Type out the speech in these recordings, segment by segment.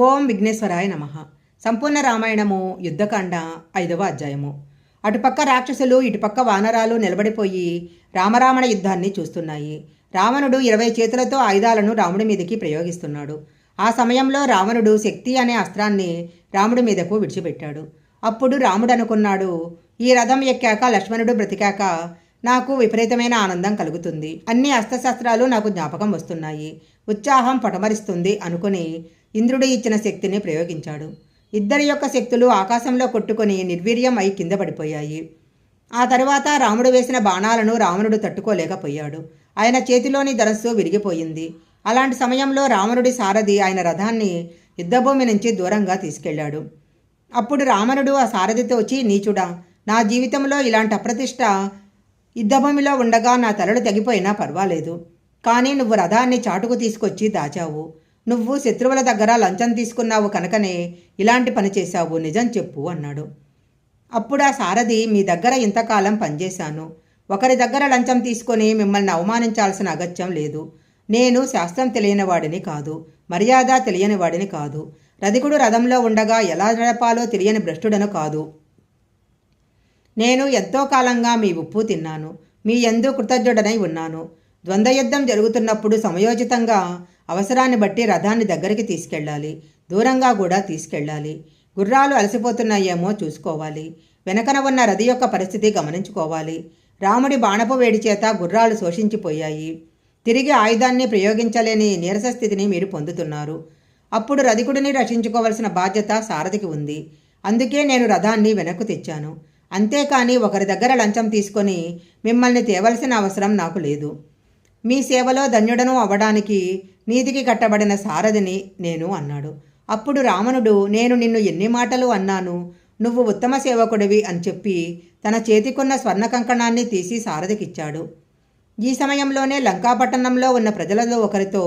ఓం విఘ్నేశ్వరాయ నమః. సంపూర్ణ రామాయణము యుద్ధకాండ 5వ అధ్యాయము. అటుపక్క రాక్షసులు ఇటుపక్క వానరాలు నిలబడిపోయి రామరావణ యుద్ధాన్ని చూస్తున్నాయి. రావణుడు 20 చేతులతో ఆయుధాలను రాముడి మీదకి ప్రయోగిస్తున్నాడు. ఆ సమయంలో రావణుడు శక్తి అనే అస్త్రాన్ని రాముడి మీదకు విడిచిపెట్టాడు. అప్పుడు రాముడు అనుకున్నాడు, ఈ రథం ఎక్కాక లక్ష్మణుడు బ్రతికాక నాకు విపరీతమైన ఆనందం కలుగుతుంది. అన్ని అస్త్రశస్త్రాలు నాకు జ్ఞాపకం వస్తున్నాయి. ఉత్సాహం పటమరిస్తుంది అనుకుని ఇంద్రుడు ఇచ్చిన శక్తిని ప్రయోగించాడు. ఇద్దరి యొక్క శక్తులు ఆకాశంలో కొట్టుకొని నిర్వీర్యం అయి కింద పడిపోయాయి. ఆ తరువాత రాముడు వేసిన బాణాలను రావణుడు తట్టుకోలేకపోయాడు. ఆయన చేతిలోని ధనస్సు విరిగిపోయింది. అలాంటి సమయంలో రావణుడి సారథి ఆయన రథాన్ని యుద్ధభూమి నుంచి దూరంగా తీసుకెళ్లాడు. అప్పుడు రావణుడు ఆ సారథితో వచ్చి, నీచుడా, నా జీవితంలో ఇలాంటి అప్రతిష్ట యుద్ధభూమిలో ఉండగా నా తలలు తెగిపోయినా పర్వాలేదు, కానీ నువ్వు రథాన్ని చాటుకు తీసుకొచ్చి దాచావు. నువ్వు శత్రువుల దగ్గర లంచం తీసుకున్నావు కనుకనే ఇలాంటి పని చేశావు, నిజం చెప్పు అన్నాడు. అప్పుడు ఆ సారథి, మీ దగ్గర ఇంతకాలం పనిచేశాను. ఒకరి దగ్గర లంచం తీసుకొని మిమ్మల్ని అవమానించాల్సిన అగత్యం లేదు. నేను శాస్త్రం తెలియని వాడిని కాదు, మర్యాద తెలియని వాడిని కాదు, రధికుడు రథంలో ఉండగా ఎలా నడపాలో తెలియని భ్రష్టుడను కాదు. నేను ఎంతో కాలంగా మీ ఉప్పు తిన్నాను, మీ యందు కృతజ్ఞుడనై ఉన్నాను. ద్వంద్వయుద్ధం జరుగుతున్నప్పుడు సమయోచితంగా అవసరాన్ని బట్టి రథాన్ని దగ్గరికి తీసుకెళ్ళాలి, దూరంగా కూడా తీసుకెళ్ళాలి. గుర్రాలు అలసిపోతున్నాయేమో చూసుకోవాలి. వెనకన ఉన్న రథి యొక్క పరిస్థితి గమనించుకోవాలి. రాముడి బాణపు వేడి చేత గుర్రాలు శోషించిపోయాయి. తిరిగి ఆయుధాన్ని ప్రయోగించలేని నీరస స్థితిని మీరు పొందుతున్నారు. అప్పుడు రధికుడిని రక్షించుకోవలసిన బాధ్యత సారథికి ఉంది. అందుకే నేను రథాన్ని వెనక్కు తెచ్చాను. అంతేకాని ఒకరి దగ్గర లంచం తీసుకొని మిమ్మల్ని తేవలసిన అవసరం నాకు లేదు. మీ సేవలో ధన్యుడను అవ్వడానికి నీతికి కట్టబడిన సారథిని నేను అన్నాడు. అప్పుడు రావణుడు, నేను నిన్ను ఎన్ని మాటలు అన్నాను, నువ్వు ఉత్తమ సేవకుడివి అని చెప్పి తన చేతికున్న స్వర్ణ కంకణాన్ని తీసి సారథికిచ్చాడు. ఈ సమయంలోనే లంకాపట్టణంలో ఉన్న ప్రజలలో ఒకరితో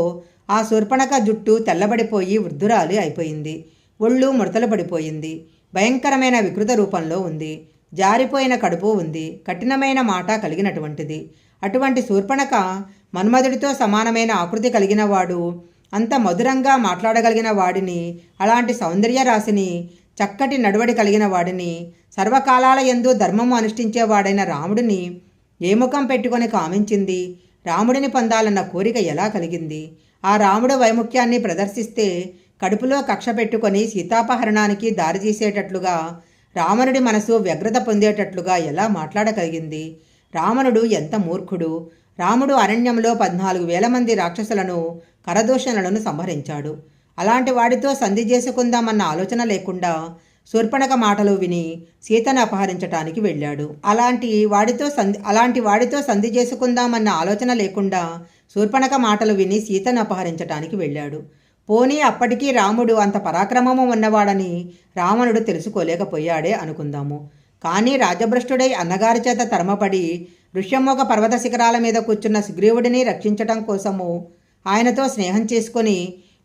ఆ శూర్పణఖ జుట్టు తెల్లబడిపోయి వృద్ధురాలి అయిపోయింది. ఒళ్ళు ముడతలు పడిపోయింది. భయంకరమైన వికృత రూపంలో ఉంది. జారిపోయిన కడుపు ఉంది. కఠినమైన మాట కలిగినటువంటిది. అటువంటి శూర్పణఖ మన్మధుడితో సమానమైన ఆకృతి కలిగిన వాడు, అంత మధురంగా మాట్లాడగలిగిన వాడిని, అలాంటి సౌందర్య రాశిని, చక్కటి నడువడి కలిగిన వాడిని, సర్వకాలాల యందు ధర్మము అనుష్ఠించేవాడైన రాముడిని ఏ ముఖం పెట్టుకొని కామించింది? రాముడిని పొందాలన్న కోరిక ఎలా కలిగింది? ఆ రాముడు వైముఖ్యాన్ని ప్రదర్శిస్తే కడుపులో కక్ష పెట్టుకొని సీతాపహరణానికి దారితీసేటట్లుగా రావణుడి మనసు వ్యగ్రత పొందేటట్లుగా ఎలా మాట్లాడగలిగింది? రావణుడు ఎంత మూర్ఖుడు! రాముడు అరణ్యంలో 14,000 మంది రాక్షసులను, కరదూషణలను సంహరించాడు. అలాంటి వాడితో సంధి చేసుకుందామన్న ఆలోచన లేకుండా శూర్పణఖ మాటలు విని సీతను అపహరించటానికి వెళ్ళాడు. అలాంటి వాడితో సంధి చేసుకుందామన్న ఆలోచన లేకుండా శూర్పణఖ మాటలు విని సీతను అపహరించటానికి వెళ్ళాడు. పోనీ అప్పటికీ రాముడు అంత పరాక్రమము ఉన్నవాడని రావణుడు తెలుసుకోలేకపోయాడే అనుకుందాము. కానీ రాజభ్రష్టుడై అన్నగారి చేత తరమపడి ఋష్యమోగ పర్వత శిఖరాల మీద కూర్చున్న సుగ్రీవుడిని రక్షించటం కోసము ఆయనతో స్నేహం చేసుకొని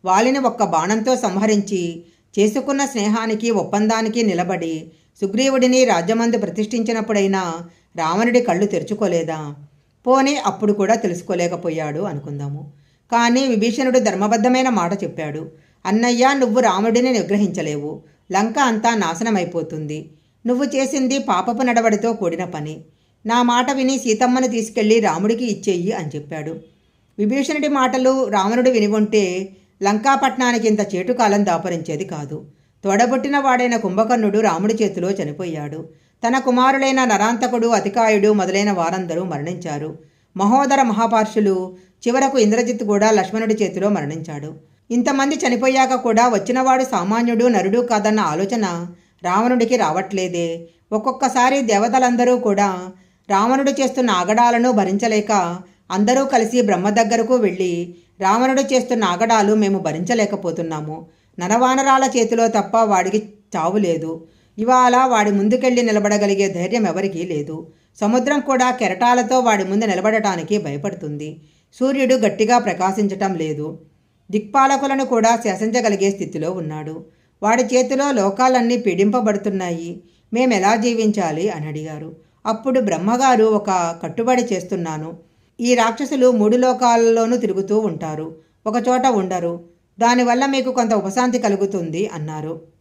వాలిని ఒక్క బాణంతో సంహరించి చేసుకున్న స్నేహానికి ఒప్పందానికి నిలబడి సుగ్రీవుడిని రాజ్యమందు ప్రతిష్ఠించినప్పుడైనా రావణుడి కళ్ళు తెరుచుకోలేదా? పోనీ అప్పుడు కూడా తెలుసుకోలేకపోయాడు అనుకుందాము. కానీ విభీషణుడు ధర్మబద్ధమైన మాట చెప్పాడు. అన్నయ్య, నువ్వు రాముడిని నిగ్రహించలేవు. లంక అంతా నాశనమైపోతుంది. నువ్వు చేసింది పాపపు నడవడితో కూడిన పని. నా మాట విని సీతమ్మను తీసుకెళ్లి రాముడికి ఇచ్చేయి అని చెప్పాడు. విభీషణుడి మాటలు రావణుడు విని ఉంటే లంకాపట్నానికి ఇంత చేటుకాలం దాపరించేది కాదు. తోడబుట్టిన వాడైన కుంభకర్ణుడు రాముడి చేతిలో చనిపోయాడు. తన కుమారులైన నరాంతకుడు, అతికాయుడు మొదలైన వారందరూ మరణించారు. మహోదర మహాపార్షులు, చివరకు ఇంద్రజిత్ కూడా లక్ష్మణుడి చేతిలో మరణించాడు. ఇంతమంది చనిపోయాక కూడా వచ్చినవాడు సామాన్యుడు, నరుడు కాదన్న ఆలోచన రావణుడికి రావట్లేదే. ఒక్కొక్కసారి దేవతలందరూ కూడా రావణుడు చేస్తున్న ఆగడాలను భరించలేక అందరూ కలిసి బ్రహ్మ దగ్గరకు వెళ్ళి, రావణుడు చేస్తున్న ఆగడాలు మేము భరించలేకపోతున్నాము. నరవానరాల చేతిలో తప్ప వాడికి చావు లేదు. ఇవాళ వాడి ముందుకెళ్ళి నిలబడగలిగే ధైర్యం ఎవరికీ లేదు. సముద్రం కూడా కెరటాలతో వాడి ముందు నిలబడటానికి భయపడుతుంది. సూర్యుడు గట్టిగా ప్రకాశించటం లేదు. దిక్పాలకులను కూడా శాసించగలిగే స్థితిలో ఉన్నాడు. వాడి చేతిలో లోకాలన్నీ పీడింపబడుతున్నాయి. మేమెలా జీవించాలి అని అడిగారు. అప్పుడు బ్రహ్మగారు, ఒక కట్టుబడి చేస్తున్నాను. ఈ రాక్షసులు 3 లోకాలలోనూ తిరుగుతూ ఉంటారు, ఒకచోట ఉండరు. దానివల్ల మీకు కొంత ఉపశాంతి కలుగుతుంది అన్నారు.